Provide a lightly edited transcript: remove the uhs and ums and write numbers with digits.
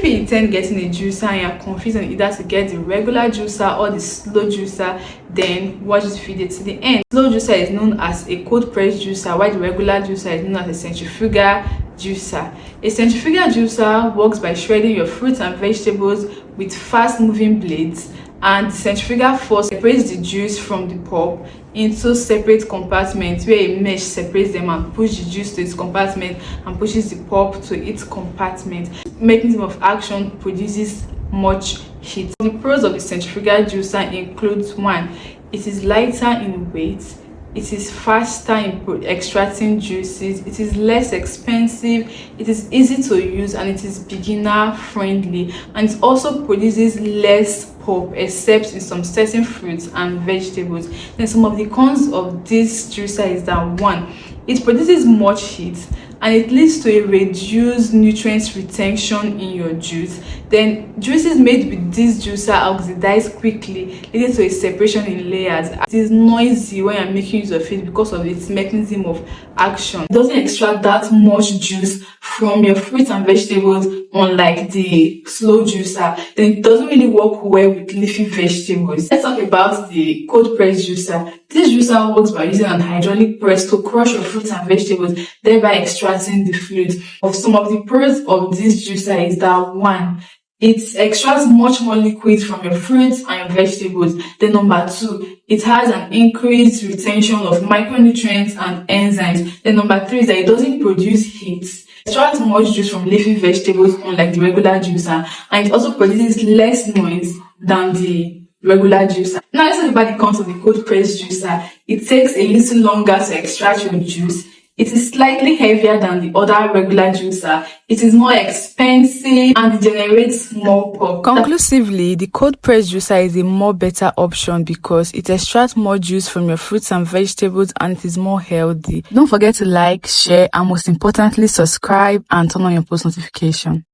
you intend getting a juicer and you're confused on either to get the regular juicer or the slow juicer, then watch this video to the end. Slow juicer is known as a cold press juicer, while the regular juicer is known as a centrifugal juicer. A centrifugal juicer works by shredding your fruits and vegetables with fast moving blades, and the centrifugal force separates the juice from the pulp into separate compartments where a mesh separates them and pushes the juice to its compartment and pushes the pulp to its compartment. Mechanism of action produces much heat. The pros of the centrifugal juicer includes: 1, it is lighter in weight, it is faster in extracting juices, it is less expensive, it is easy to use, and it is beginner friendly, and it also produces less pulp except in some certain fruits and vegetables. Then some of the cons of this juicer is that: 1, it produces much heat and it leads to a reduced nutrient retention in your juice. Then juices made with this juicer oxidize quickly, leading to a separation in layers. It is noisy when you're making use of it because of its mechanism of action. It doesn't extract that much juice from your fruits and vegetables, unlike the slow juicer. Then it doesn't really work well with leafy vegetables. Let's talk about the cold press juicer. This juicer works by using an hydraulic press to crush your fruits and vegetables, thereby extracting the fluid. Of some of the pros of this juicer is that: 1, it extracts much more liquid from your fruits and your vegetables. Then number 2, it has an increased retention of micronutrients and enzymes. Then number 3 is that it doesn't produce heat. It extracts much juice from leafy vegetables, unlike the regular juicer, and it also produces less noise than the regular juicer. Now let's talk about the cons of the cold press juicer. It takes a little longer to extract your juice. It is slightly heavier than the other regular juicer. It is more expensive and it generates more pulp. Conclusively, the cold press juicer is a more better option because it extracts more juice from your fruits and vegetables and it is more healthy. Don't forget to like, share, and most importantly, subscribe and turn on your post notification.